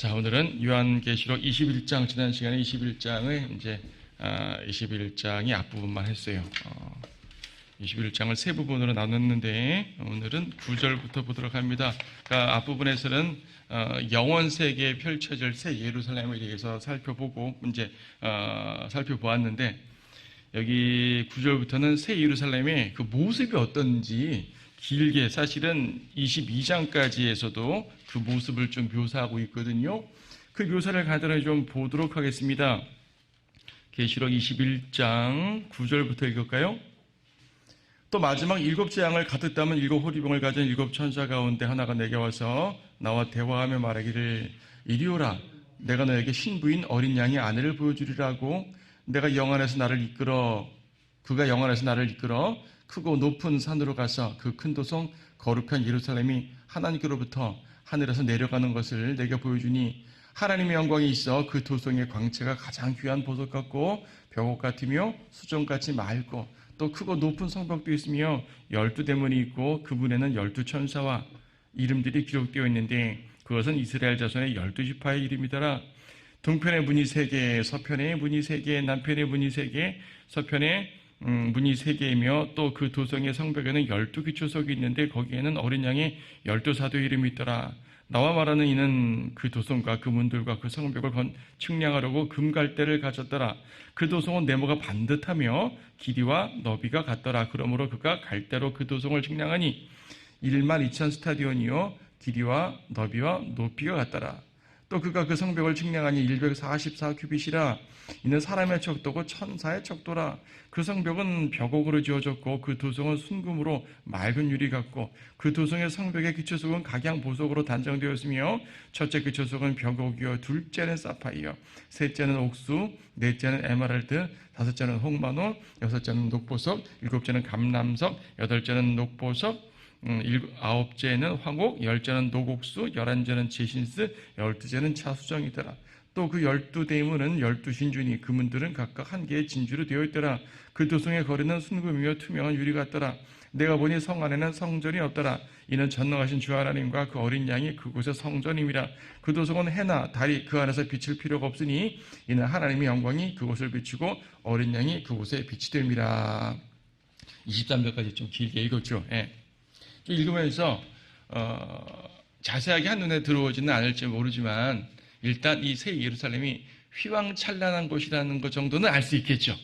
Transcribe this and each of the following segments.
자, 오늘은 요한계시록 21장, 지난 시간에 21장의 이제 21장이 앞부분만 했어요. 21장을 세 부분으로 나눴는데 오늘은 9절부터 보도록 합니다. 그러니까 앞부분에서는 영원 세계에 펼쳐질 새 예루살렘에 대해서 살펴보고 이제 살펴보았는데, 여기 9절부터는 새 예루살렘의 그 모습이 어떤지 길게, 사실은 22장까지에서도 그 모습을 좀 묘사하고 있거든요. 그 묘사를 간단히 좀 보도록 하겠습니다. 계시록 21장 9절부터 읽을까요? 또 마지막 7재앙을 가득 담은 7호리병을 가진 7천사 가운데 하나가 내게 와서 나와 대화하며 말하기를, 이리 오라. 내가 너에게 신부인 어린 양의 아내를 보여주리라고. 내가 영안에서 나를 이끌어 그가 영안에서 나를 이끌어 크고 높은 산으로 가서 그 큰 도성 거룩한 예루살렘이 하나님께로부터 하늘에서 내려가는 것을 내게 보여주니, 하나님의 영광이 있어 그 도성의 광채가 가장 귀한 보석 같고 벽옥 같으며 수정같이 맑고, 또 크고 높은 성벽도 있으며 12대문이 있고 그 문에는 12천사와 이름들이 기록되어 있는데, 그것은 이스라엘 자손의 12지파의 이름이더라. 동편의 문이 3개, 서편의 문이 3개, 남편의 문이 3개, 서편의 문이 3개이며, 또 그 도성의 성벽에는 12기초석이 있는데 거기에는 어린 양의 12사도의 이름이 있더라. 나와 말하는 이는 그 도성과 그 문들과 그 성벽을 측량하려고 금갈대를 가졌더라. 그 도성은 네모가 반듯하며 길이와 너비가 같더라. 그러므로 그가 갈대로 그 도성을 측량하니 12,000 스타디온이요 길이와 너비와 높이가 같더라. 또 그가 그 성벽을 측량하니 144 규빗이라. 이는 사람의 척도고 천사의 척도라. 그 성벽은 벽옥으로 지어졌고 그 도성은 순금으로 맑은 유리 같고, 그 도성의 성벽의 기초석은 각양 보석으로 단장되었으며, 첫째 기초석은 벽옥이요 둘째는 사파이어, 셋째는 옥수, 넷째는 에메랄드, 다섯째는 홍마노, 여섯째는 녹보석, 일곱째는 감람석, 여덟째는 녹보석, 9째는 황옥, 10째는 녹옥수, 11째는 제신스, 12째는 차수정이더라. 또 그 12대문은 12신주니 그 문들은 각각 한 개의 진주로 되어 있더라. 그 도성의 거리는 순금이며 투명한 유리 같더라. 내가 보니 성 안에는 성전이 없더라. 이는 전능하신 주 하나님과 그 어린 양이 그곳의 성전임이라. 그 도성은 해나 달이 그 안에서 비칠 필요가 없으니 이는 하나님의 영광이 그곳을 비추고 어린 양이 그곳에 빛이 됨이라. 23절까지 좀 길게 읽었죠. 예. 좀 읽으면서 자세하게 한눈에 들어오지는 않을지 모르지만, 일단 이 새 예루살렘이 휘황찬란한 곳이라는 것 정도는 알 수 있겠죠.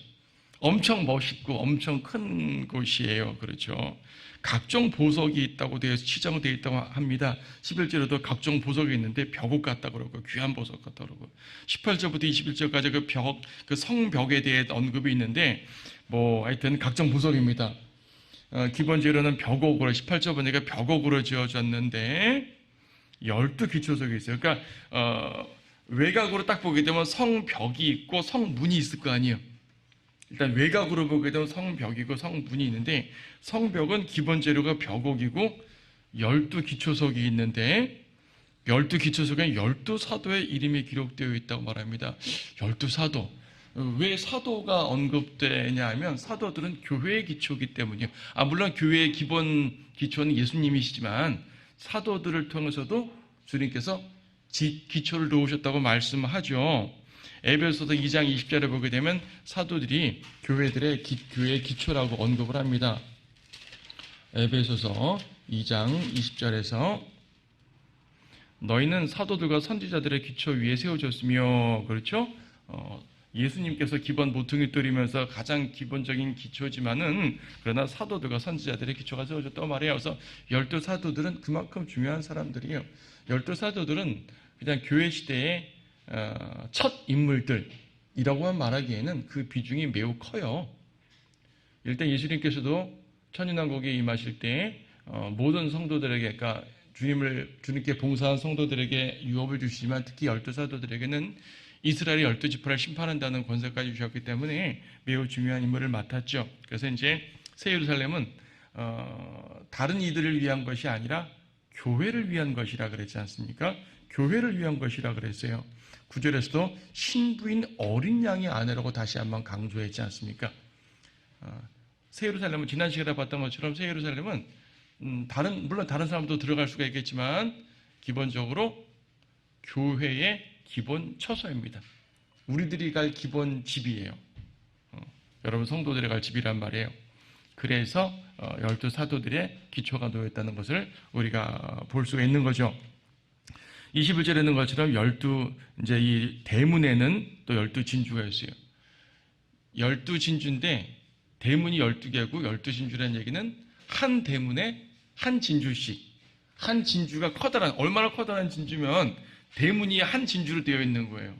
엄청 멋있고 엄청 큰 곳이에요. 그렇죠. 각종 보석이 있다고 되어 치정되어 있다고 합니다. 11절에도 각종 보석이 있는데 벽옥 같다 그러고 귀한 보석 같다 그러고, 18절부터 21절까지 그 성벽에 대해 언급이 있는데, 하여튼 각종 보석입니다. 기본적으로는 벽옥으로, 18절 보니까 벽옥으로 지어졌는데 12기초석이 있어요. 그러니까 외곽으로 딱 보게 되면 성벽이 있고 성문이 있을 거 아니에요. 일단 외곽으로 보게 되면 성벽이고 성문이 있는데, 성벽은 기본 재료가 벽옥이고 12기초석이 있는데, 12기초석에 12사도의 이름이 기록되어 있다고 말합니다. 12사도. 왜 사도가 언급되냐 하면, 사도들은 교회의 기초이기 때문이에요. 물론 교회의 기본 기초는 예수님이시지만 사도들을 통해서도 주님께서 기초를 놓으셨다고 말씀하죠. 에베소서 2장 20절에 보게 되면 사도들이 교회의 기초라고 언급을 합니다. 에베소서 2장 20절에서 너희는 사도들과 선지자들의 기초 위에 세워졌으며, 그렇죠? 예수님께서 기본 모퉁이 뚫으면서 가장 기본적인 기초지만은, 그러나 사도들과 선지자들의 기초가 세워졌다고 말해요. 그래서 12사도들은 그만큼 중요한 사람들이에요. 12사도들은 그냥 교회 시대의 첫 인물들이라고만 말하기에는 그 비중이 매우 커요. 일단 예수님께서도 천인왕국에 임하실 때 모든 성도들에게, 그러니까 주님께 봉사한 성도들에게 유업을 주시지만, 특히 12사도들에게는 이스라엘의 12지파를 심판한다는 권세까지 주셨기 때문에 매우 중요한 임무를 맡았죠. 그래서 이제 새 예루살렘은 다른 이들을 위한 것이 아니라 교회를 위한 것이라 그랬지 않습니까? 교회를 위한 것이라 그랬어요. 9절에서도 신부인 어린 양의 아내라고 다시 한번 강조했지 않습니까? 새 예루살렘은 지난 시간에 봤던 것처럼 새 예루살렘은 물론 다른 사람도 들어갈 수가 있겠지만 기본적으로 교회의 기본 처소입니다. 우리들이 갈 기본 집이에요. 여러분 성도들이 갈 집이란 말이에요. 그래서 12사도들의 기초가 놓였다는 것을 우리가 볼 수가 있는 거죠. 21절에 있는 것처럼 이제 이 대문에는 또 12진주가 있어요. 12진주인데 대문이 12개고 12진주라는 얘기는 한 대문에 한 진주씩, 한 진주가 얼마나 커다란 진주면 대문이 한 진주로 되어 있는 거예요.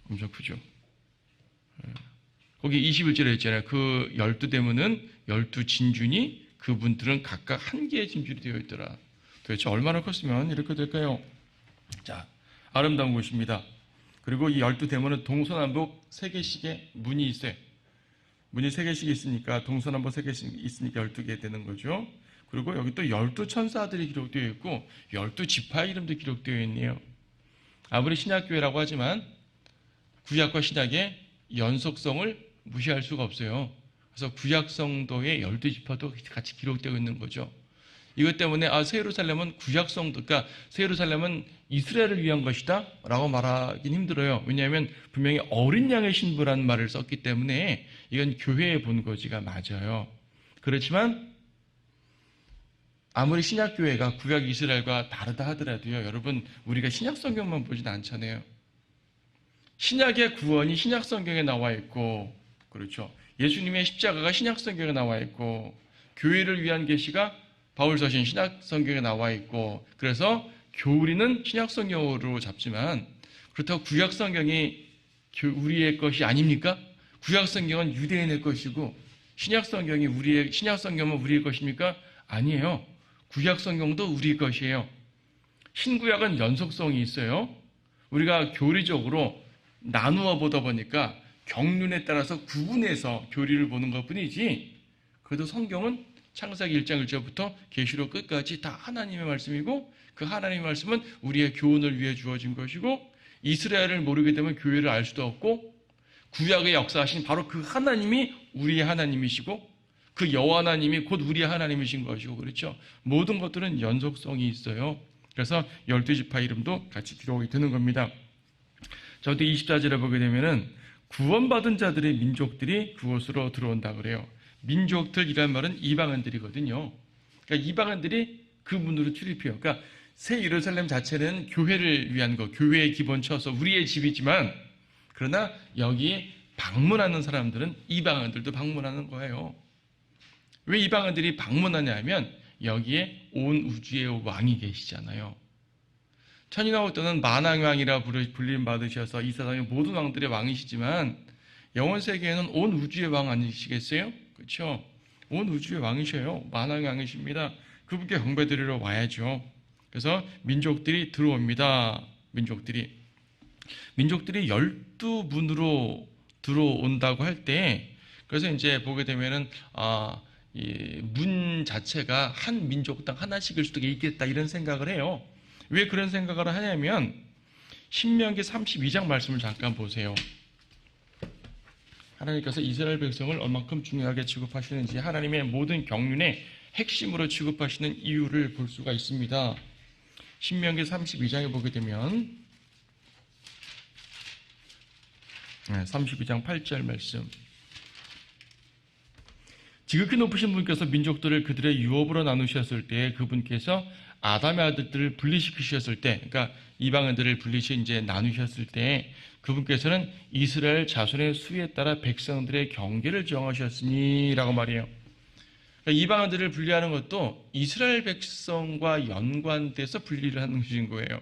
엄청 크죠. 거기 21절에 있잖아요. 그 12대문은 12진주니 그분들은 각각 한 개의 진주로 되어 있더라. 도대체 얼마나 컸으면 이렇게 될까요? 자, 아름다운 곳입니다. 그리고 이 12대문은 동서남북 3개씩의 문이 있어요. 문이 3개씩 있으니까 동서남북 3개씩 있으니까 12개 되는 거죠. 그리고 여기 또 12천사들이 기록되어 있고 12지파의 이름도 기록되어 있네요. 아무리 신약교회라고 하지만 구약과 신약의 연속성을 무시할 수가 없어요. 그래서 구약성도의 12지파도 같이 기록되어 있는 거죠. 이것 때문에 새 예루살렘은 구약성도, 그러니까 새 예루살렘은 이스라엘을 위한 것이다 라고 말하긴 힘들어요. 왜냐하면 분명히 어린 양의 신부라는 말을 썼기 때문에 이건 교회의 본거지가 맞아요. 그렇지만 아무리 신약교회가 구약 이스라엘과 다르다 하더라도요, 여러분 우리가 신약성경만 보진 않잖아요. 신약의 구원이 신약성경에 나와 있고, 그렇죠. 예수님의 십자가가 신약성경에 나와 있고, 교회를 위한 계시가 바울서신 신약성경에 나와 있고, 그래서 우리는 신약성경으로 잡지만 그렇다고 구약성경이 우리의 것이 아닙니까? 구약성경은 유대인의 것이고 신약성경은 우리의 것입니까? 아니에요. 구약성경도 우리 것이에요. 신구약은 연속성이 있어요. 우리가 교리적으로 나누어 보다 보니까 경륜에 따라서 구분해서 교리를 보는 것뿐이지, 그래도 성경은 창세기 1장 1절부터 계시록 끝까지 다 하나님의 말씀이고, 그 하나님의 말씀은 우리의 교훈을 위해 주어진 것이고, 이스라엘을 모르게 되면 교회를 알 수도 없고, 구약의 역사하신 바로 그 하나님이 우리의 하나님이시고, 그 여호와 하나님이 곧 우리의 하나님이신 것이고, 그렇죠. 모든 것들은 연속성이 있어요. 그래서 12지파 이름도 같이 기록이 되는 겁니다. 자, 또 24절에 보게 되면은 구원받은 자들의 민족들이 그곳으로 들어온다 그래요. 민족들이란 말은 이방인들이거든요. 그러니까 이방인들이 그 문으로 출입해요. 그러니까 새 예루살렘 자체는 교회를 위한 거, 교회의 기본 쳐서 우리의 집이지만, 그러나 여기에 방문하는 사람들은 이방인들도 방문하는 거예요. 왜 이방인들이 방문하냐 하면 여기에 온 우주의 왕이 계시잖아요. 천인왕 때는 만왕왕이라 불림 받으셔서 이 세상의 모든 왕들의 왕이시지만 영원 세계에는 온 우주의 왕 아니시겠어요? 그렇죠? 온 우주의 왕이셔요. 만왕왕이십니다. 그분께 경배드리러 와야죠. 그래서 민족들이 들어옵니다. 민족들이 12문으로 들어온다고 할 때, 그래서 이제 보게 되면은 이 문 자체가 한 민족당 하나씩일 수도 있겠다 이런 생각을 해요. 왜 그런 생각을 하냐면 신명기 32장 말씀을 잠깐 보세요. 하나님께서 이스라엘 백성을 얼만큼 중요하게 취급하시는지, 하나님의 모든 경륜의 핵심으로 취급하시는 이유를 볼 수가 있습니다. 신명기 32장에 보게 되면 32장 8절 말씀. 지극히 높으신 분께서 민족들을 그들의 유업으로 나누셨을 때, 그분께서 아담의 아들들을 분리시키셨을 때, 그러니까 이방인들을 분리시 이제 나누셨을 때, 그분께서는 이스라엘 자손의 수에 따라 백성들의 경계를 정하셨으니라고 말이에요. 그러니까 이방인들을 분리하는 것도 이스라엘 백성과 연관돼서 분리를 하는 것인 거예요.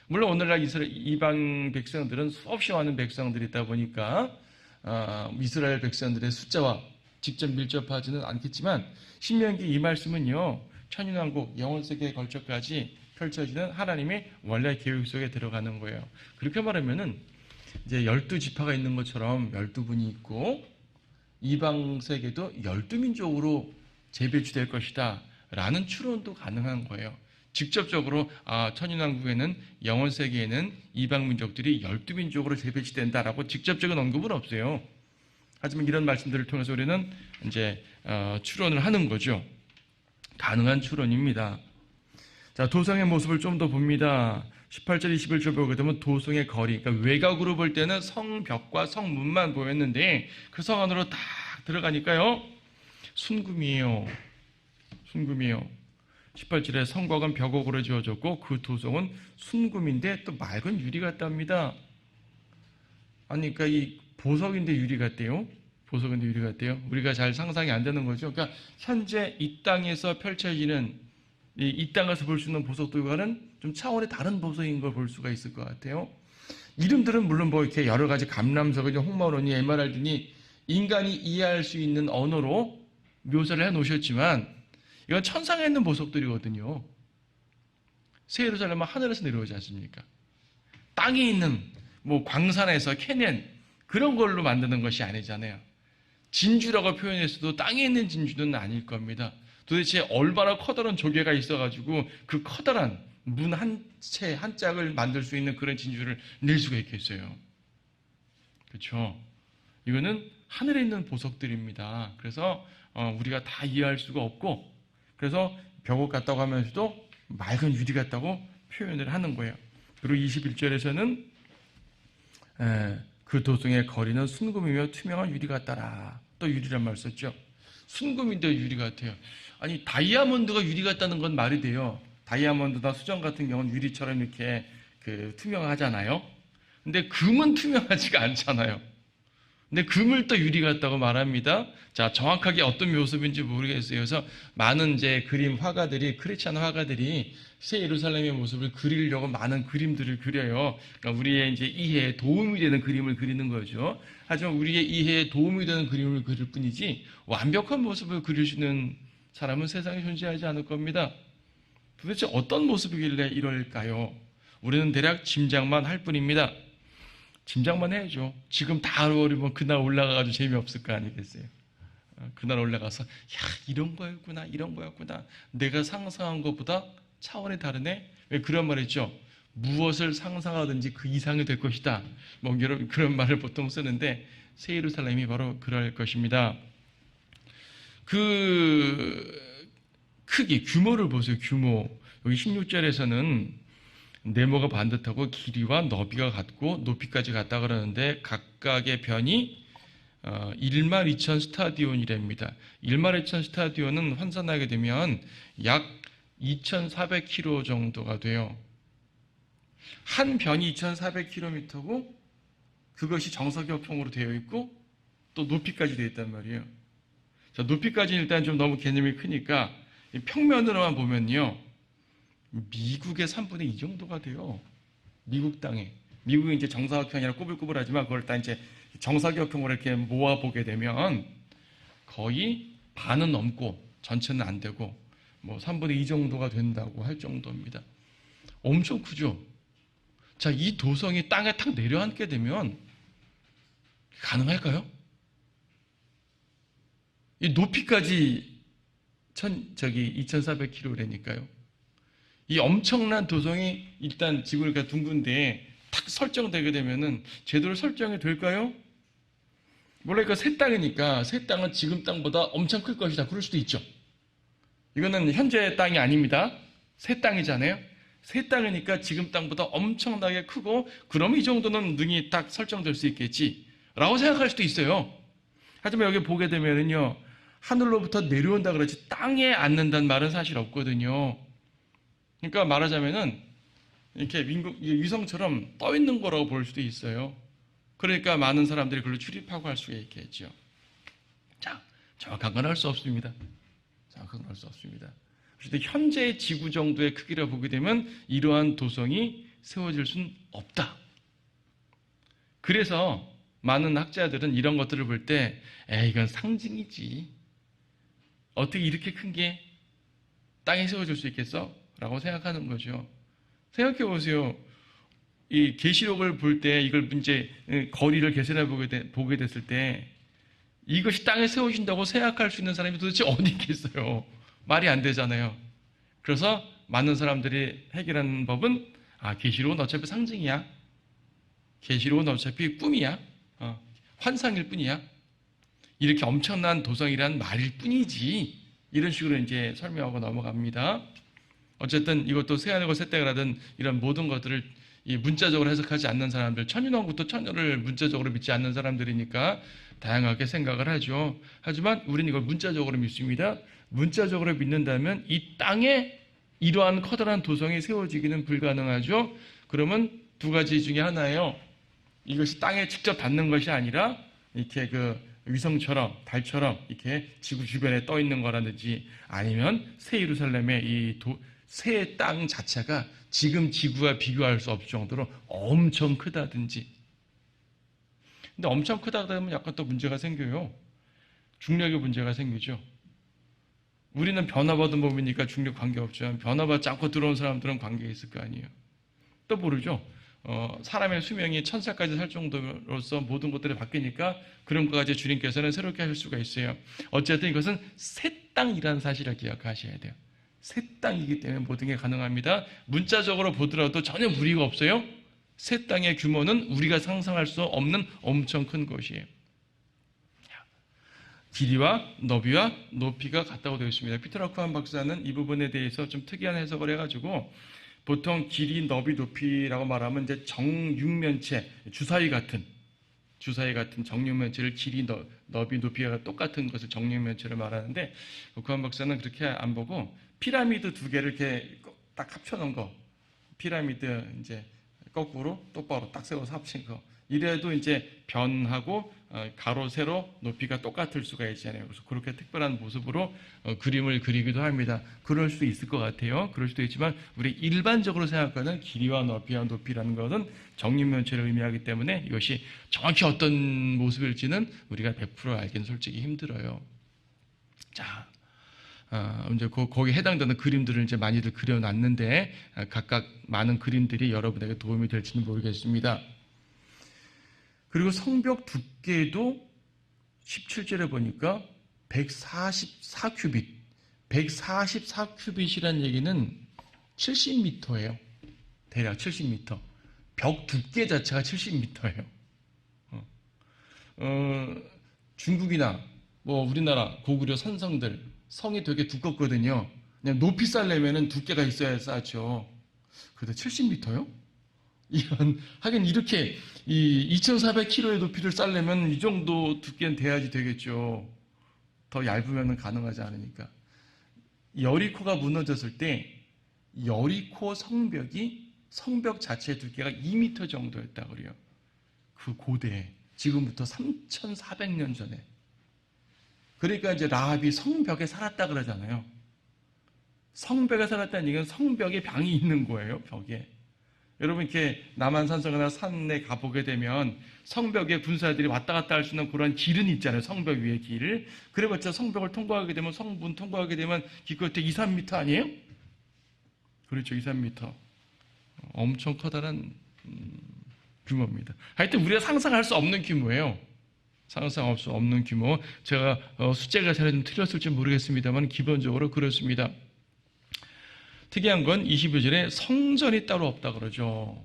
물론 오늘날 이방 백성들은 수없이 많은 백성들이 있다 보니까 이스라엘 백성들의 숫자와 직접 밀접하지는 않겠지만, 신명기 이 말씀은요, 천인왕국 영원세계에 걸쳐까지 펼쳐지는 하나님의 원래 계획 속에 들어가는 거예요. 그렇게 말하면은 이제 12지파가 있는 것처럼 12분이 있고, 이방 세계도 12민족으로 재배치될 것이다 라는 추론도 가능한 거예요. 직접적으로 천인왕국에는, 영원세계에는 이방민족들이 12민족으로 재배치된다라고 직접적인 언급은 없어요. 하지만 이런 말씀들을 통해서 우리는 이제 추론을 하는 거죠. 가능한 추론입니다. 자, 도성의 모습을 좀 더 봅니다. 18절 21절 보게 되면 도성의 거리, 그러니까 외곽으로 볼 때는 성벽과 성문만 보였는데 그 성 안으로 딱 들어가니까요 순금이에요. 순금이에요. 18절에 성곽은 벽옥으로 지어졌고 그 도성은 순금인데 또 맑은 유리 같답니다. 아니 그러니까 이 보석인데 유리 같대요. 보석인데 유리 같대요. 우리가 잘 상상이 안 되는 거죠. 그러니까 현재 이 땅에서 펼쳐지는 이 땅에서 볼 수 있는 보석들과는 좀 차원의 다른 보석인 걸 볼 수가 있을 것 같아요. 이름들은 물론 뭐 이렇게 여러 가지 감람석이니 홍마론이 에메랄드니 인간이 이해할 수 있는 언어로 묘사를 해 놓으셨지만 이건 천상에 있는 보석들이거든요. 새 예루살렘은 하늘에서 내려오지 않습니까? 땅에 있는 뭐 광산에서 캐낸 그런 걸로 만드는 것이 아니잖아요. 진주라고 표현했어도 땅에 있는 진주는 아닐 겁니다. 도대체 얼마나 커다란 조개가 있어가지고 그 커다란 문 한 채, 한 짝을 만들 수 있는 그런 진주를 낼 수가 있겠어요. 그렇죠? 이거는 하늘에 있는 보석들입니다. 그래서 우리가 다 이해할 수가 없고 그래서 벽옥 같다고 하면서도 맑은 유리 같다고 표현을 하는 거예요. 그리고 21절에서는 그 도성의 거리는 순금이며 투명한 유리 같더라. 또 유리란 말 썼죠. 순금인데 유리 같아요. 아니 다이아몬드가 유리 같다는 건 말이 돼요. 다이아몬드나 수정 같은 경우는 유리처럼 이렇게 투명하잖아요. 근데 금은 투명하지가 않잖아요. 근데 금을 또 유리 같다고 말합니다. 자, 정확하게 어떤 모습인지 모르겠어요. 그래서 많은 이제 그림 화가들이, 크리스찬 화가들이 새 예루살렘의 모습을 그리려고 많은 그림들을 그려요. 그러니까 우리의 이제 이해에 도움이 되는 그림을 그리는 거죠. 하지만 우리의 이해에 도움이 되는 그림을 그릴 뿐이지 완벽한 모습을 그릴 수 있는 사람은 세상에 존재하지 않을 겁니다. 도대체 어떤 모습이길래 이럴까요? 우리는 대략 짐작만 할 뿐입니다. 짐작만 해야죠. 지금 다 어리면 그날 올라가가지고 재미없을 거 아니겠어요? 그날 올라가서 야 이런 거였구나 이런 거였구나 내가 상상한 것보다 차원이 다르네. 왜 그런 말 했죠? 무엇을 상상하든지 그 이상이 될 것이다. 뭐 그런 말을 보통 쓰는데 새 예루살렘이 바로 그럴 것입니다. 그 크기, 규모를 보세요. 규모. 여기 16절에서는 네모가 반듯하고 길이와 너비가 같고 높이까지 같다 그러는데 각각의 변이 1만 2천 스타디온이랍니다. 1만 2천 스타디온은 환산하게 되면 약 2,400km 정도가 돼요. 한 변이 2,400km고 그것이 정사각형으로 되어 있고 또 높이까지 되어 있단 말이에요. 자, 높이까지는 일단 좀 너무 개념이 크니까 평면으로만 보면요. 미국의 3분의 2 정도가 돼요. 미국 땅에. 미국이 이제 정사각형이라 꾸불꾸불하지만 그걸 다 이제 정사각형으로 이렇게 모아보게 되면 거의 반은 넘고 전체는 안 되고 뭐 3분의 2 정도가 된다고 할 정도입니다. 엄청 크죠? 자, 이 도성이 땅에 탁 내려앉게 되면 가능할까요? 이 높이까지 2,400km라니까요. 이 엄청난 도성이 일단 지구가 둥근데 탁 설정되게 되면은 제대로 설정이 될까요? 뭐랄까 새 땅이니까 새 땅은 지금 땅보다 엄청 클 것이다. 그럴 수도 있죠. 이거는 현재 땅이 아닙니다. 새 땅이잖아요. 새 땅이니까 지금 땅보다 엄청나게 크고 그러면 이 정도는 능이 딱 설정될 수 있겠지 라고 생각할 수도 있어요. 하지만 여기 보게 되면은요 하늘로부터 내려온다 그러지 땅에 앉는다는 말은 사실 없거든요. 그러니까 말하자면은 이렇게 위성처럼 떠 있는 거라고 볼 수도 있어요. 그러니까 많은 사람들이 그걸로 출입하고 할 수가 있겠죠. 자, 정확한 건 할 수 없습니다. 정확한 건 할 수 없습니다. 그런데 현재의 지구 정도의 크기라 보게 되면 이러한 도성이 세워질 수는 없다. 그래서 많은 학자들은 이런 것들을 볼 때 이건 상징이지. 어떻게 이렇게 큰 게 땅에 세워질 수 있겠어? 라고 생각하는 거죠. 생각해 보세요. 이 계시록을 볼 때 이걸 이제 거리를 계산해 보게 됐을 때 이것이 땅에 세워진다고 생각할 수 있는 사람이 도대체 어디 있겠어요? 말이 안 되잖아요. 그래서 많은 사람들이 해결하는 법은 계시록은 어차피 상징이야. 계시록은 어차피 꿈이야. 환상일 뿐이야. 이렇게 엄청난 도성이란 말일 뿐이지. 이런 식으로 이제 설명하고 넘어갑니다. 어쨌든 이것도 새 하늘과 새 땅을 하든 이런 모든 것들을 이 문자적으로 해석하지 않는 사람들, 천인왕부터 천녀를 문자적으로 믿지 않는 사람들이니까 다양하게 생각을 하죠. 하지만 우리는 이걸 문자적으로 믿습니다. 문자적으로 믿는다면 이 땅에 이러한 커다란 도성이 세워지기는 불가능하죠. 그러면 두 가지 중에 하나예요. 이것이 땅에 직접 닿는 것이 아니라 이렇게 그 위성처럼 달처럼 이렇게 지구 주변에 떠 있는 거라든지, 아니면 새 예루살렘의 이 새 땅 자체가 지금 지구와 비교할 수 없을 정도로 엄청 크다든지. 근데 엄청 크다 그러면 약간 또 문제가 생겨요. 중력의 문제가 생기죠. 우리는 변화받은 몸이니까 중력 관계없지만 변화받지 않고 들어온 사람들은 관계가 있을 거 아니에요. 또 모르죠. 사람의 수명이 1000살까지 살 정도로서 모든 것들이 바뀌니까 그런 것까지 주님께서는 새롭게 하실 수가 있어요. 어쨌든 이것은 새 땅이라는 사실을 기억하셔야 돼요. 새 땅이기 때문에 모든 게 가능합니다. 문자적으로 보더라도 전혀 무리가 없어요. 새 땅의 규모는 우리가 상상할 수 없는 엄청 큰 것이에요. 길이와 너비와 높이가 같다고 되어 있습니다. 피터 라크한 박사는 이 부분에 대해서 좀 특이한 해석을 해가지고, 보통 길이, 너비, 높이라고 말하면 이제 정육면체, 주사위 같은 정육면체를 길이, 너비, 높이가 똑같은 것을 정육면체를 말하는데, 구한 박사는 그렇게 안 보고 피라미드 두 개를 이렇게 딱 합쳐놓은 거, 피라미드 이제 거꾸로 똑바로 딱 세워서 합친 거, 이래도 이제 변하고 가로 세로 높이가 똑같을 수가 있잖아요. 그래서 그렇게 특별한 모습으로 그림을 그리기도 합니다. 그럴 수도 있을 것 같아요. 그럴 수도 있지만 우리 일반적으로 생각하는 길이와 너비와 높이라는 것은 정육면체를 의미하기 때문에 이것이 정확히 어떤 모습일지는 우리가 100% 알기는 솔직히 힘들어요. 자, 이제 거기에 해당되는 그림들을 이제 많이들 그려놨는데, 각각 많은 그림들이 여러분에게 도움이 될지는 모르겠습니다. 그리고 성벽 두께도 17절에 보니까 144큐빗, 144큐빗이라는 얘기는 70m예요. 대략 70m. 벽 두께 자체가 70m예요. 중국이나 뭐 우리나라 고구려 선성들 성이 되게 두껍거든요. 그냥 높이 쌓려면 두께가 있어야 쌓죠. 그래도 70m요? 하긴 이렇게 2,400km의 높이를 쌓려면 이 정도 두께는 돼야지 되겠죠. 더 얇으면 가능하지 않으니까. 여리코가 무너졌을 때 여리코 성벽 자체의 두께가 2m 정도였다고 그래요. 그 고대에, 지금부터 3,400년 전에. 그러니까 이제 라합이 성벽에 살았다 그러잖아요. 성벽에 살았다는 얘기는 성벽에 방이 있는 거예요, 벽에. 여러분 이렇게 남한산성이나 산에 가보게 되면 성벽에 군사들이 왔다 갔다 할 수 있는 그런 길은 있잖아요. 성벽 위에 길을. 그래봤자 성벽을 통과하게 되면, 성문 통과하게 되면 기껏해 2, 3m 아니에요? 그렇죠, 2, 3m. 엄청 커다란 규모입니다. 하여튼 우리가 상상할 수 없는 규모예요. 상상할 수 없는 규모. 제가 숫자가 잘 좀 틀렸을지 모르겠습니다만 기본적으로 그렇습니다. 특이한 건 22절에 성전이 따로 없다 그러죠.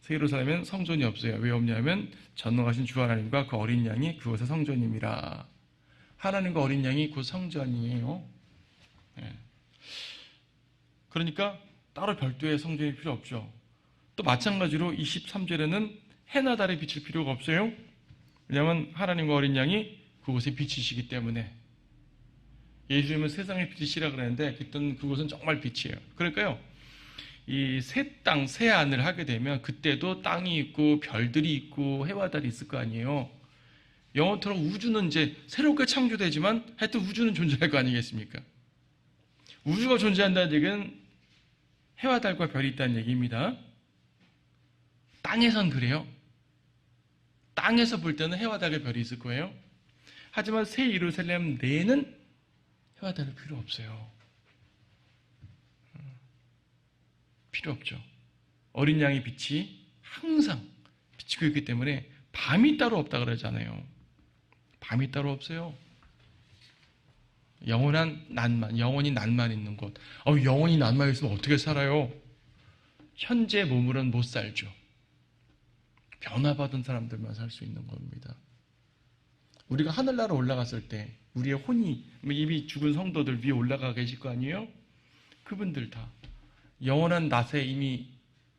새 예루살렘엔 성전이 없어요. 왜 없냐면 전능하신 주 하나님과 그 어린 양이 그곳의 성전임이라. 하나님과 어린 양이 그 성전이에요. 네. 그러니까 따로 별도의 성전이 필요 없죠. 또 마찬가지로 23절에는 해나 달에 비칠 필요가 없어요. 왜냐하면 하나님과 어린 양이 그곳에 비치시기 때문에. 예수님은 세상의 빛이라 그랬는데 그때는 그곳은 정말 빛이에요. 그러니까요, 이 새 땅, 새 하늘 하게 되면 그때도 땅이 있고 별들이 있고 해와 달이 있을 거 아니에요. 영어처럼 우주는 이제 새롭게 창조되지만 하여튼 우주는 존재할 거 아니겠습니까? 우주가 존재한다는 얘기는 해와 달과 별이 있다는 얘기입니다. 땅에선 그래요. 땅에서 볼 때는 해와 달과 별이 있을 거예요. 하지만 새 예루살렘 내에는 해와 달이 필요 없어요. 필요 없죠. 어린 양의 빛이 항상 비치고 있기 때문에 밤이 따로 없다 그러잖아요. 밤이 따로 없어요. 영원한 낫만, 영원히 낫만 있는 곳. 영원히 낫만 있으면 어떻게 살아요? 현재 몸으로는 못 살죠. 변화받은 사람들만 살 수 있는 겁니다. 우리가 하늘나라 올라갔을 때 우리의 혼이, 이미 죽은 성도들 위에 올라가 계실 거 아니에요? 그분들 다 영원한 낫에 이미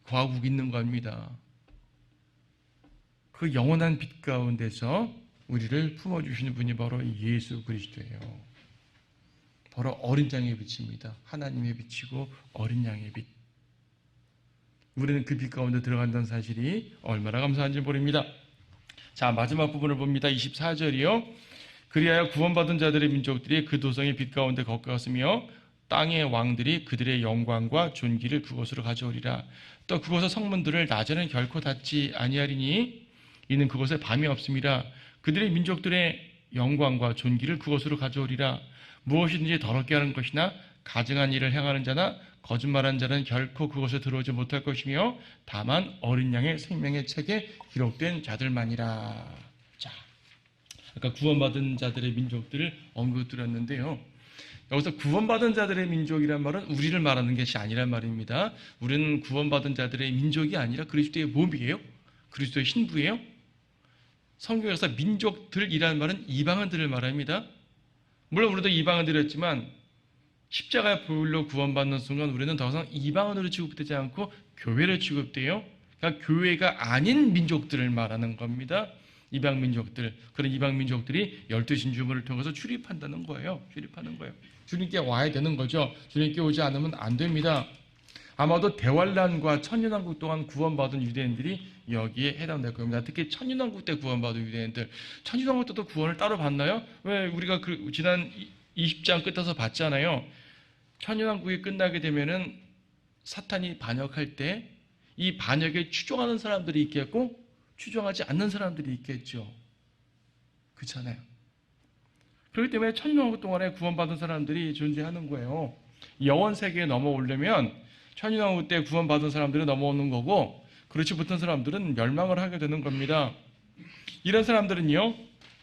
거하고 있는 겁니다. 그 영원한 빛 가운데서 우리를 품어주시는 분이 바로 예수 그리스도예요. 바로 어린 양의 빛입니다. 하나님의 빛이고 어린 양의 빛. 우리는 그 빛 가운데 들어간다는 사실이 얼마나 감사한지 모릅니다. 자, 마지막 부분을 봅니다. 24절이요. 그리하여 구원받은 자들의 민족들이 그 도성의 빛 가운데 걷어갔으며 땅의 왕들이 그들의 영광과 존귀를 그곳으로 가져오리라. 또 그곳의 성문들을 낮에는 결코 닫지 아니하리니 이는 그곳에 밤이 없음이라. 그들의 민족들의 영광과 존귀를 그곳으로 가져오리라. 무엇이든지 더럽게 하는 것이나 가증한 일을 행하는 자나 거짓말한 자는 결코 그곳에 들어오지 못할 것이며 다만 어린 양의 생명의 책에 기록된 자들만이라. 자, 아까 구원받은 자들의 민족들을 언급드렸는데요. 여기서 구원받은 자들의 민족이란 말은 우리를 말하는 것이 아니란 말입니다. 우리는 구원받은 자들의 민족이 아니라 그리스도의 몸이에요. 그리스도의 신부예요. 성경에서 민족들이라는 말은 이방인들을 말합니다. 물론 우리도 이방인들이었지만 십자가의 보혈로 구원받는 순간 우리는 더 이상 이방인으로 취급되지 않고 교회로 취급돼요. 그러니까 교회가 아닌 민족들을 말하는 겁니다. 이방 민족들. 그런 이방 민족들이 12신주물을 통해서 출입한다는 거예요. 출입하는 거예요. 주님께 와야 되는 거죠. 주님께 오지 않으면 안 됩니다. 아마도 대환란과 천년왕국 동안 구원받은 유대인들이 여기에 해당될 겁니다. 특히 천년왕국 때 구원받은 유대인들. 천년왕국 때도 구원을 따로 받나요? 왜 우리가 지난 20장 끝에서 봤잖아요. 천년왕국이 끝나게 되면은 사탄이 반역할 때 이 반역에 추종하는 사람들이 있겠고 추종하지 않는 사람들이 있겠죠. 그렇잖아요. 그렇기 때문에 천년왕국 동안에 구원받은 사람들이 존재하는 거예요. 영원 세계에 넘어오려면 천년왕국 때 구원받은 사람들이 넘어오는 거고 그렇지 못한 사람들은 멸망을 하게 되는 겁니다. 이런 사람들은요.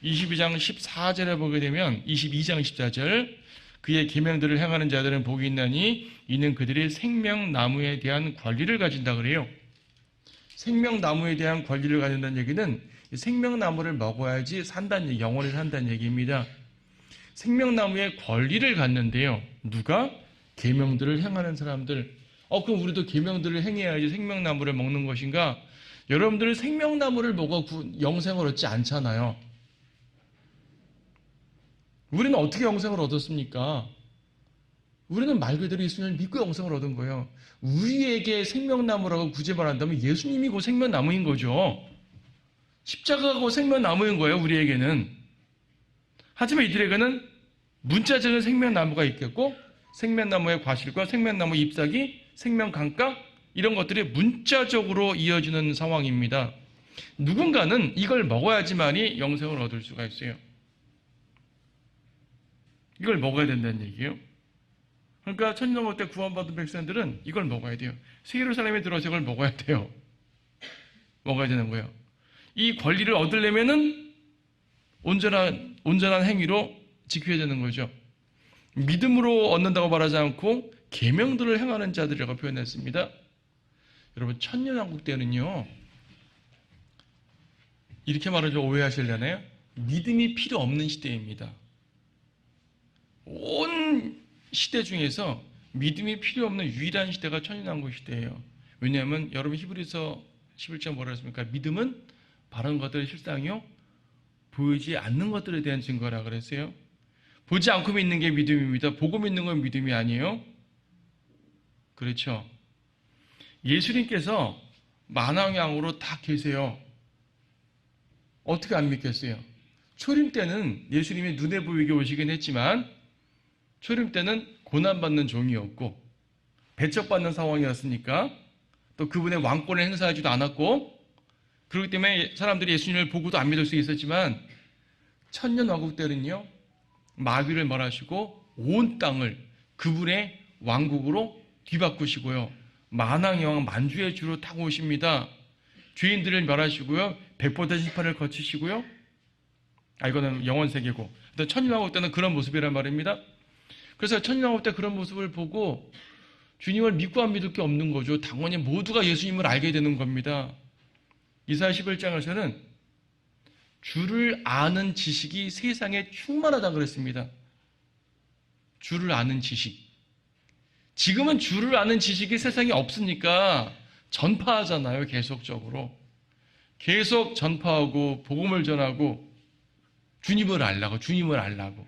22장 14절에 보게 되면 22장 14절 그의 계명들을 행하는 자들은 복이 있나니 이는 그들이 생명나무에 대한 권리를 가진다 그래요. 생명나무에 대한 권리를 가진다는 얘기는 생명나무를 먹어야지 산다는 얘기, 영원히 산다는 얘기입니다. 생명나무의 권리를 갖는데요. 누가? 계명들을 행하는 사람들. 그럼 우리도 계명들을 행해야지 생명나무를 먹는 것인가? 여러분들은 생명나무를 먹어 영생을 얻지 않잖아요. 우리는 어떻게 영생을 얻었습니까? 우리는 말 그대로 예수님을 믿고 영생을 얻은 거예요. 우리에게 생명나무라고 굳이 말한다면 예수님이 그 생명나무인 거죠. 십자가가 그 생명나무인 거예요. 우리에게는. 하지만 이들에게는 문자적인 생명나무가 있겠고 생명나무의 과실과 생명나무 잎사귀, 생명강가 이런 것들이 문자적으로 이어지는 상황입니다. 누군가는 이걸 먹어야지만이 영생을 얻을 수가 있어요. 이걸 먹어야 된다는 얘기예요. 그러니까 천년왕국 때 구원받은 백성들은 이걸 먹어야 돼요. 예루살렘에 들어서 이걸 먹어야 돼요. 먹어야 되는 거예요. 이 권리를 얻으려면은 온전한 행위로 지켜야 되는 거죠. 믿음으로 얻는다고 말하지 않고 계명들을 행하는 자들이라고 표현했습니다. 여러분 천년왕국 때는요. 이렇게 말하죠. 오해하시려나요? 믿음이 필요 없는 시대입니다. 온 시대 중에서 믿음이 필요 없는 유일한 시대가 천년왕국 시대예요. 왜냐하면 여러분 히브리서 11장 뭐라 했습니까? 믿음은 바른 것들의 실상이요 보이지 않는 것들에 대한 증거라 그랬어요. 보지 않고 믿는 게 믿음입니다. 보고 믿는 건 믿음이 아니에요. 그렇죠. 예수님께서 만왕양으로 다 계세요. 어떻게 안 믿겠어요? 초림 때는 예수님이 눈에 보이게 오시긴 했지만 초림 때는 고난받는 종이었고 배척받는 상황이었으니까 또 그분의 왕권을 행사하지도 않았고 그렇기 때문에 사람들이 예수님을 보고도 안 믿을 수 있었지만 천년왕국 때는요. 마귀를 멸하시고 온 땅을 그분의 왕국으로 뒤바꾸시고요. 만왕의 만주의 주로 타고 오십니다. 죄인들을 멸하시고요. 백보다 심판을 거치시고요. 이거는 영원 세계고. 천년왕국 때는 그런 모습이란 말입니다. 그래서 천년왕국 때 그런 모습을 보고 주님을 믿고 안 믿을 게 없는 거죠. 당연히 모두가 예수님을 알게 되는 겁니다. 이사야 11장에서는 주를 아는 지식이 세상에 충만하다고 그랬습니다. 주를 아는 지식. 지금은 주를 아는 지식이 세상에 없으니까 전파하잖아요. 계속적으로. 계속 전파하고 복음을 전하고 주님을 알라고.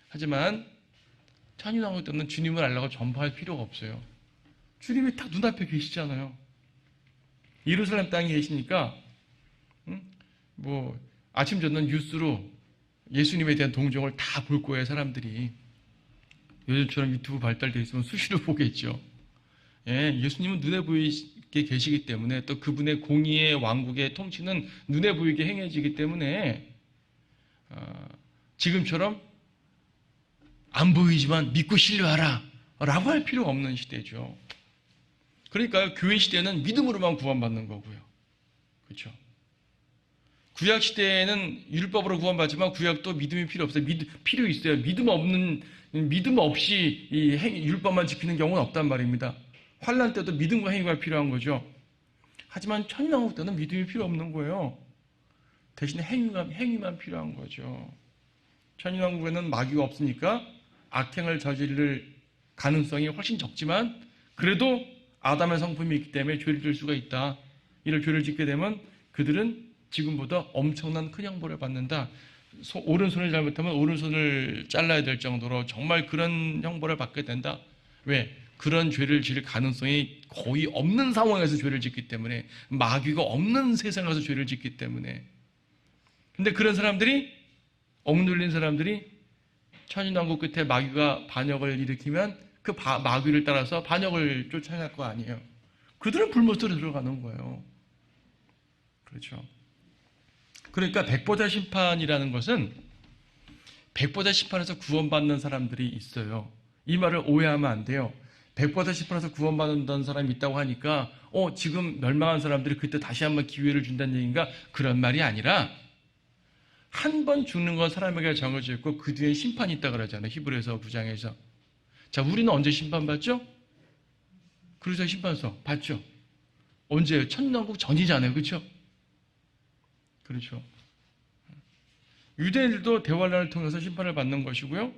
하지만 천인왕국 때는 주님을 알라고 전파할 필요가 없어요. 주님이 다 눈앞에 계시잖아요. 예루살렘 땅에 계시니까 뭐 아침 저녁 뉴스로 예수님에 대한 동정을 다 볼 거예요. 사람들이. 요즘처럼 유튜브 발달되어 있으면 수시로 보겠죠. 예, 예수님은 눈에 보이게 계시기 때문에 또 그분의 공의의 왕국의 통치는 눈에 보이게 행해지기 때문에 지금처럼 안 보이지만 믿고 신뢰하라 라고 할 필요가 없는 시대죠. 그러니까 교회 시대는 믿음으로만 구원받는 거고요. 그렇죠? 구약 시대에는 율법으로 구원받지만 구약도 믿음이 필요 없어요. 필요 있어요. 믿음 없이 이 율법만 지키는 경우는 없단 말입니다. 환난 때도 믿음과 행위가 필요한 거죠. 하지만 천년왕국 때는 믿음이 필요 없는 거예요. 대신에 행위만 필요한 거죠. 천년왕국에는 마귀가 없으니까 악행을 저지를 가능성이 훨씬 적지만 그래도 아담의 성품이 있기 때문에 죄를 질 수가 있다. 이를 죄를 짓게 되면 그들은 지금보다 엄청난 큰 형벌을 받는다. 오른손을 잘못하면 오른손을 잘라야 될 정도로 정말 그런 형벌을 받게 된다. 왜? 그런 죄를 질 가능성이 거의 없는 상황에서 죄를 짓기 때문에, 마귀가 없는 세상에서 죄를 짓기 때문에. 근데 그런 사람들이, 억눌린 사람들이 천인왕국 끝에 마귀가 반역을 일으키면 그 마귀를 따라서 반역을 쫓아낼 거 아니에요. 그들은 불못으로 들어가는 거예요. 그렇죠. 그러니까 백보자 심판이라는 것은 백보자 심판에서 구원받는 사람들이 있어요. 이 말을 오해하면 안 돼요. 백보자 심판에서 구원받는 사람이 있다고 하니까 지금 멸망한 사람들이 그때 다시 한번 기회를 준다는 얘기인가? 그런 말이 아니라 한 번 죽는 건 사람에게 정해져 있고 그 뒤에 심판이 있다고 그러잖아요. 히브리서 9장에서. 자, 우리는 언제 심판받죠? 그리스도의 심판서 받죠. 언제예요? 천년왕국 전이잖아요. 그렇죠? 그렇죠. 유대인들도 대환란을 통해서 심판을 받는 것이고요.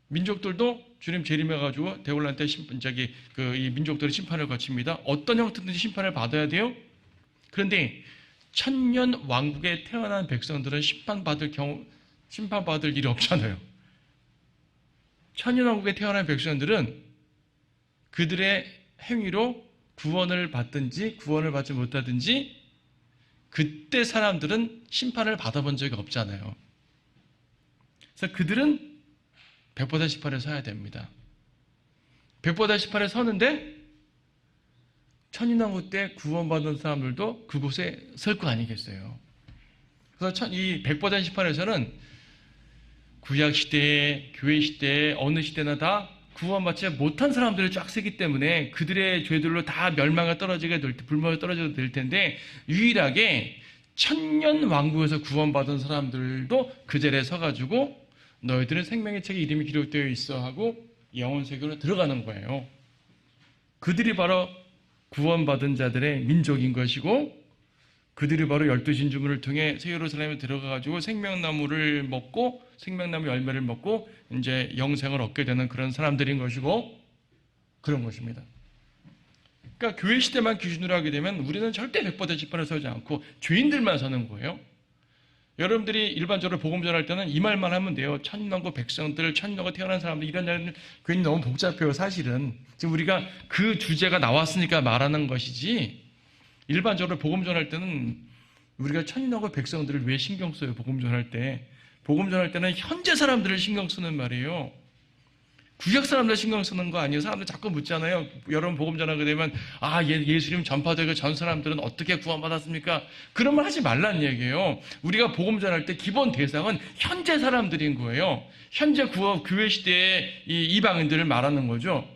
민족들도 주님 재림해가지고 대환란 때 이 민족들의 심판을 거칩니다. 어떤 형태든지 심판을 받아야 돼요. 그런데 천년 왕국에 태어난 백성들은 심판받을 일이 없잖아요. 천년 왕국에 태어난 백성들은 그들의 행위로 구원을 받든지 구원을 받지 못하든지 그때 사람들은 심판을 받아본 적이 없잖아요. 그래서 그들은 백보자 심판에 서야 됩니다. 백보자 심판에 서는데 천인왕국 때 구원받은 사람들도 그곳에 설 거 아니겠어요. 그래서 이 백보자 심판에서는 구약 시대에, 교회 시대에, 어느 시대나 다 구원받지 못한 사람들을 쫙 세기 때문에 그들의 죄들로 다 멸망에 불멸에 떨어지게 될 텐데, 유일하게 천년 왕국에서 구원받은 사람들도 그 자리에 서가지고 너희들은 생명의 책에 이름이 기록되어 있어 하고 영원 세계로 들어가는 거예요. 그들이 바로 구원받은 자들의 민족인 것이고, 그들이 바로 12진주문을 통해 새 예루살렘에 들어가가지고 생명나무를 먹고 생명나무 열매를 먹고 이제 영생을 얻게 되는 그런 사람들인 것이고, 그런 것입니다. 그러니까 교회 시대만 기준으로 하게 되면 우리는 절대 백보자 심판에 서지 않고 죄인들만 서는 거예요. 여러분들이 일반적으로 복음 전할 때는 이 말만 하면 돼요. 천년왕국 백성들, 천년왕국 태어난 사람들, 이런 자는 괜히 너무 복잡해요. 사실은 지금 우리가 그 주제가 나왔으니까 말하는 것이지, 일반적으로 복음 전할 때는 우리가 천년왕국 백성들을 왜 신경 써요? 복음 전할 때는 현재 사람들을 신경 쓰는 말이에요. 구약 사람들 신경 쓰는 거 아니에요. 사람들 자꾸 묻잖아요. 여러분 복음 전하게 되면 예수님 전파되고 전 사람들은 어떻게 구원받았습니까? 그런 말 하지 말라는 얘기예요. 우리가 복음 전할 때 기본 대상은 현재 사람들인 거예요. 현재 교회 시대의 이방인들을 말하는 거죠.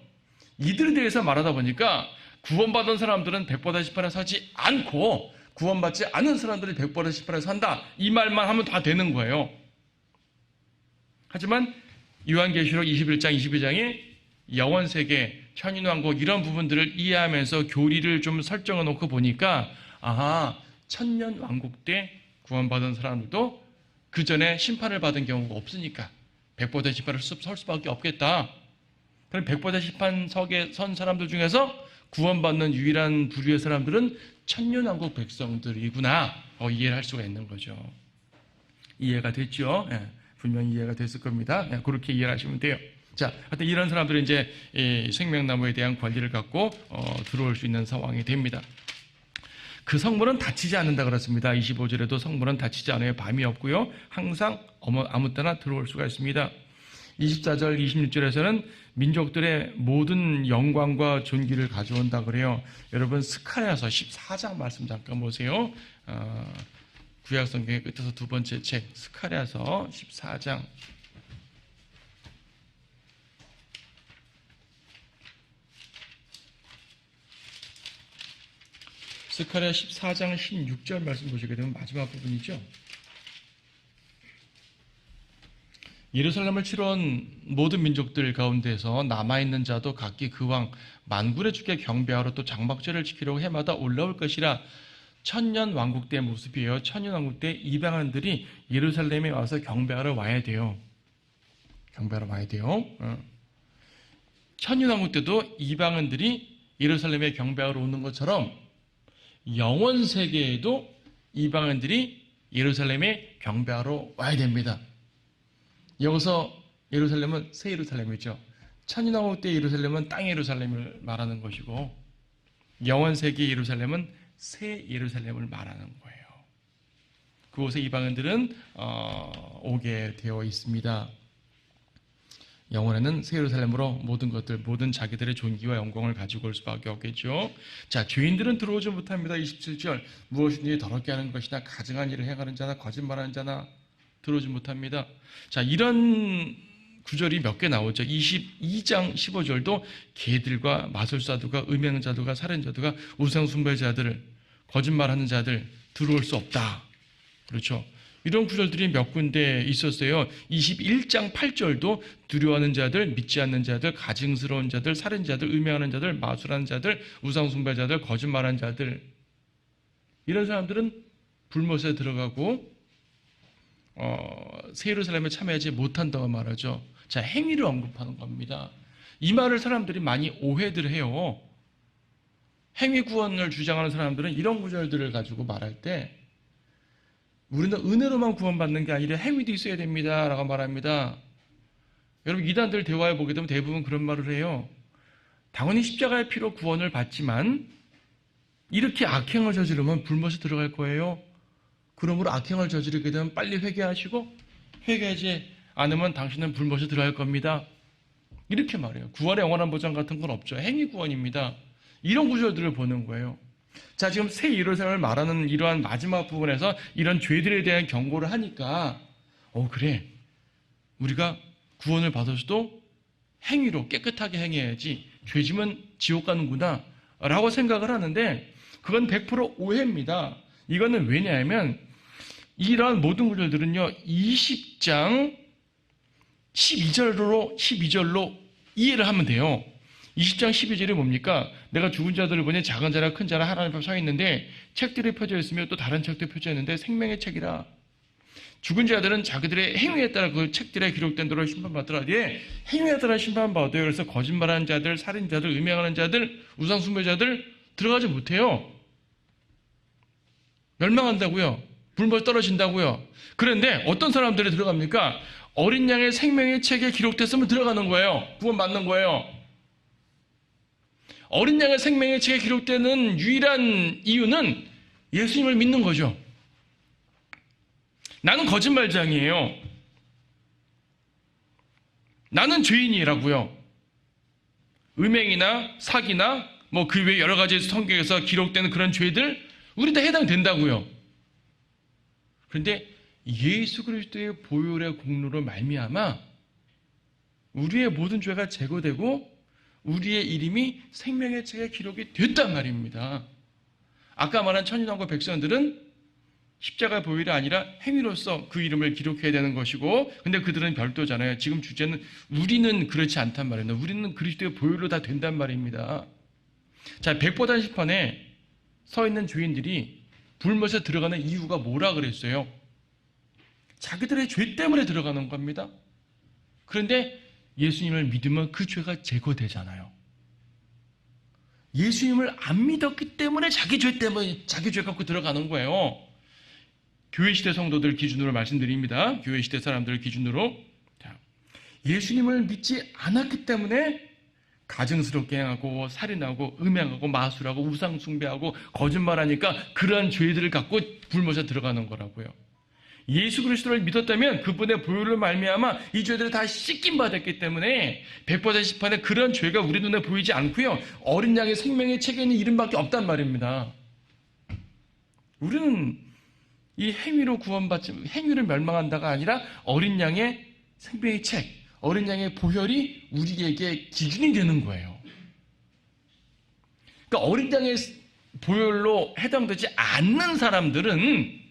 이들에 대해서 말하다 보니까 구원받은 사람들은 백보자 심판에 서지 않고 구원받지 않은 사람들이 백보자 심판에 산다, 이 말만 하면 다 되는 거예요. 하지만 요한계시록 21장 22장에 영원세계, 천인왕국 이런 부분들을 이해하면서 교리를 좀 설정해 놓고 보니까, 천년왕국 때 구원받은 사람들도 그 전에 심판을 받은 경우가 없으니까 백보자 심판을 설 수밖에 없겠다, 그럼 백보자 심판석에 선 사람들 중에서 구원받는 유일한 부류의 사람들은 천년왕국 백성들이구나. 이해를 할 수가 있는 거죠. 이해가 됐죠? 예, 분명히 이해가 됐을 겁니다. 예, 그렇게 이해를 하시면 돼요. 자, 하여튼 이런 사람들은 이제 이 생명나무에 대한 권리를 갖고 들어올 수 있는 상황이 됩니다. 그 성문은 닫히지 않는다 그렇습니다. 25절에도 성문은 닫히지 않아요. 밤이 없고요. 항상 아무 때나 들어올 수가 있습니다. 24절, 26절에서는 민족들의 모든 영광과 존귀를 가져온다 그래요. 여러분 스가랴서 14장 말씀 잠깐 보세요. 구약성경의 끝에서 두 번째 책 스가랴서 14장. 스가랴 14장 16절 말씀 보시게 되면 마지막 부분이죠. 예루살렘을 치러온 모든 민족들 가운데서 남아있는 자도 각기 그 왕 만군의 주께 경배하러 또 장막절을 지키려고 해마다 올라올 것이라. 천년 왕국 때 모습이에요. 천년 왕국 때 이방인들이 예루살렘에 와서 경배하러 와야 돼요. 경배하러 와야 돼요. 천년 왕국 때도 이방인들이 예루살렘에 경배하러 오는 것처럼 영원 세계에도 이방인들이 예루살렘에 경배하러 와야 됩니다. 여기서 예루살렘은 새 예루살렘이죠. 천년왕국 때 예루살렘은 땅의 예루살렘을 말하는 것이고 영원 세계 예루살렘은 새 예루살렘을 말하는 거예요. 그곳에 이방인들은 오게 되어 있습니다. 영원에는 새 예루살렘으로 모든 것들, 모든 자기들의 존귀와 영광을 가지고 올 수밖에 없겠죠. 자, 죄인들은 들어오지 못합니다. 27절 무엇이든지 더럽게 하는 것이나 가증한 일을 행하는 자나 거짓말하는 자나 들어오지 못합니다. 자, 이런 구절이 몇 개 나오죠. 22장 15절도 개들과 마술사들과 음행자들과 살인자들과 우상숭배자들, 거짓말하는 자들 들어올 수 없다. 그렇죠. 이런 구절들이 몇 군데 있었어요. 21장 8절도 두려워하는 자들, 믿지 않는 자들, 가증스러운 자들, 살인자들, 음행하는 자들, 마술하는 자들, 우상숭배자들, 거짓말하는 자들, 이런 사람들은 불못에 들어가고 새 예루살렘에 참여하지 못한다고 말하죠. 자, 행위를 언급하는 겁니다. 이 말을 사람들이 많이 오해들 해요. 행위 구원을 주장하는 사람들은 이런 구절들을 가지고 말할 때 우리는 은혜로만 구원받는 게 아니라 행위도 있어야 됩니다 라고 말합니다. 여러분 이단들 대화해 보게 되면 대부분 그런 말을 해요. 당연히 십자가의 피로 구원을 받지만 이렇게 악행을 저지르면 불못에 들어갈 거예요. 그러므로 악행을 저지르게 되면 빨리 회개하시고 회개하지 않으면 당신은 불못에 들어갈 겁니다. 이렇게 말해요. 구원의 영원한 보장 같은 건 없죠. 행위 구원입니다. 이런 구절들을 보는 거예요. 자, 지금 새 예루살렘을 말하는 이러한 마지막 부분에서 이런 죄들에 대한 경고를 하니까 그래, 우리가 구원을 받아서도 행위로 깨끗하게 행해야지 죄지면 지옥 가는구나 라고 생각을 하는데 그건 100% 오해입니다. 이거는 왜냐하면 이러한 모든 구절들은요 20장 12절로 이해를 하면 돼요. 20장 12절이 뭡니까? 내가 죽은 자들을 보니 작은 자나 큰 자나 하나님 앞에 서 있는데 책들이 펴져 있으며 또 다른 책도 펴져 있는데 생명의 책이라. 죽은 자들은 자기들의 행위에 따라 그 책들에 기록된 대로 심판받더라. 행위에 따라 심판받아요. 그래서 거짓말하는 자들, 살인자들, 음행하는 자들, 우상숭배자들 들어가지 못해요. 멸망한다고요. 불못에 떨어진다고요. 그런데 어떤 사람들이 들어갑니까? 어린 양의 생명의 책에 기록됐으면 들어가는 거예요. 구원받는 거예요. 어린 양의 생명의 책에 기록되는 유일한 이유는 예수님을 믿는 거죠. 나는 거짓말장이에요. 나는 죄인이라고요. 음행이나 사기나 그 외 여러 가지 성경에서 기록되는 그런 죄들 우리 다 해당된다고요. 그런데 예수 그리스도의 보혈의 공로로 말미암아 우리의 모든 죄가 제거되고 우리의 이름이 생명의 책에 기록이 됐단 말입니다. 아까 말한 천인왕과 백성들은 십자가 보혈이 아니라 행위로서 그 이름을 기록해야 되는 것이고 근데 그들은 별도잖아요. 지금 주제는 우리는 그렇지 않단 말입니다. 우리는 그리스도의 보혈로 다 된단 말입니다. 자, 백보단 심판에 서 있는 죄인들이 불못에 들어가는 이유가 뭐라 그랬어요? 자기들의 죄 때문에 들어가는 겁니다. 그런데 예수님을 믿으면 그 죄가 제거되잖아요. 예수님을 안 믿었기 때문에 자기 죄 갖고 들어가는 거예요. 교회 시대 성도들 기준으로 말씀드립니다. 교회 시대 사람들 기준으로. 예수님을 믿지 않았기 때문에 가증스럽게 행하고 살인하고 음행하고 마술하고 우상 숭배하고 거짓말하니까 그러한 죄들을 갖고 불모셔 들어가는 거라고요. 예수 그리스도를 믿었다면 그분의 보혈로 말미암아 이 죄들을 다 씻김 받았기 때문에 100% 심판에 그런 죄가 우리 눈에 보이지 않고요. 어린 양의 생명의 책에 있는 이름밖에 없단 말입니다. 우리는 이 행위로 구원받지, 행위를 멸망한다가 아니라 어린 양의 생명의 책, 어린 양의 보혈이 우리에게 기준이 되는 거예요. 그러니까 어린 양의 보혈로 해당되지 않는 사람들은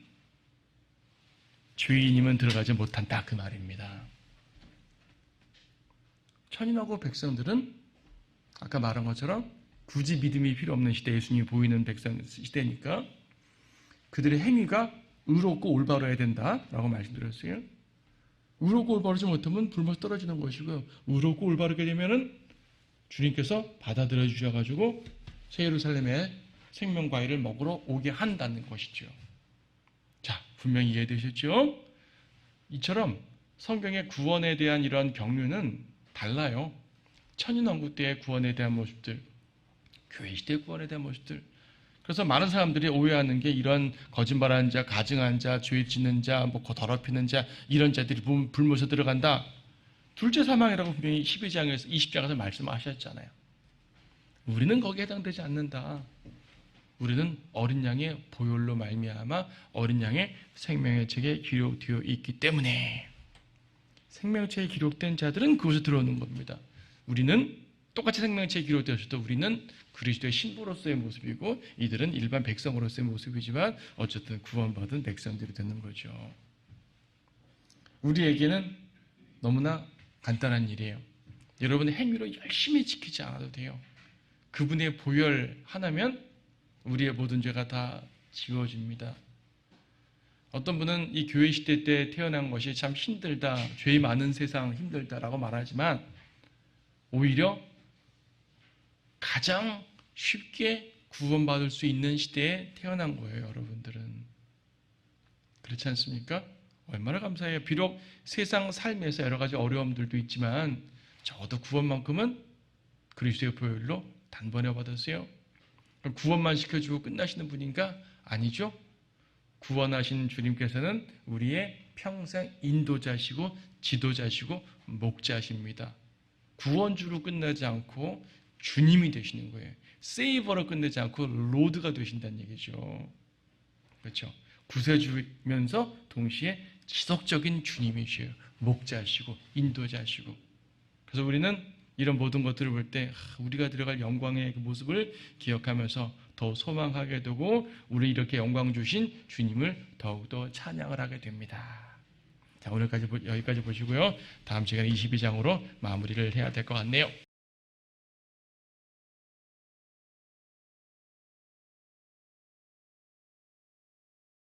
죄인이면 들어가지 못한다 그 말입니다. 천인하고 백성들은 아까 말한 것처럼 굳이 믿음이 필요 없는 시대, 예수님이 보이는 백성 시대니까 그들의 행위가 의롭고 올바로야 된다라고 말씀드렸어요. 의롭고 올바르지 못하면 불모서 떨어지는 것이고요. 의롭고 올바르게 되면은 주님께서 받아들여 주셔가지고 새 예루살렘에 생명과일을 먹으러 오게 한다는 것이죠. 자, 분명히 이해되셨죠? 이처럼 성경의 구원에 대한 이러한 경륜은 달라요. 천인왕국 때의 구원에 대한 모습들, 교회 시대의 구원에 대한 모습들. 그래서 많은 사람들이 오해하는 게 이런 거짓말하는 자, 가증한 자, 죄 짓는 자, 뭐 더럽히는 자 이런 자들이 불모셔 들어간다. 둘째 사망이라고 분명히 12장에서 20장에서 말씀하셨잖아요. 우리는 거기에 해당되지 않는다. 우리는 어린 양의 보혈로 말미암아 어린 양의 생명의 책에 기록되어 있기 때문에 생명책에 기록된 자들은 그곳에 들어오는 겁니다. 우리는 똑같이 생명책에 기록되어서도 우리는 그리스도의 신부로서의 모습이고 이들은 일반 백성으로서의 모습이지만 어쨌든 구원받은 백성들이 되는 거죠. 우리에게는 너무나 간단한 일이에요. 여러분의 행위로 열심히 지키지 않아도 돼요. 그분의 보혈 하나면 우리의 모든 죄가 다 지워집니다. 어떤 분은 이 교회 시대 때 태어난 것이 참 힘들다, 죄 많은 세상 힘들다라고 말하지만 오히려 가장 쉽게 구원받을 수 있는 시대에 태어난 거예요, 여러분들은. 그렇지 않습니까? 얼마나 감사해요. 비록 세상 삶에서 여러 가지 어려움들도 있지만 적어도 구원만큼은 그리스도의 보혈로 단번에 받았어요. 구원만 시켜주고 끝나시는 분인가? 아니죠. 구원하신 주님께서는 우리의 평생 인도자시고 지도자시고 목자십니다. 구원주로 끝나지 않고 주님이 되시는 거예요. 세이버로 끝내지 않고 로드가 되신다는 얘기죠. 그렇죠. 구세주면서 동시에 지속적인 주님이시에요. 목자시고 인도자시고. 그래서 우리는 이런 모든 것들을 볼 때 우리가 들어갈 영광의 모습을 기억하면서 더 소망하게 되고 우리 이렇게 영광 주신 주님을 더욱더 찬양을 하게 됩니다. 자, 오늘까지 여기까지 보시고요. 다음 시간에 22장으로 마무리를 해야 될 것 같네요.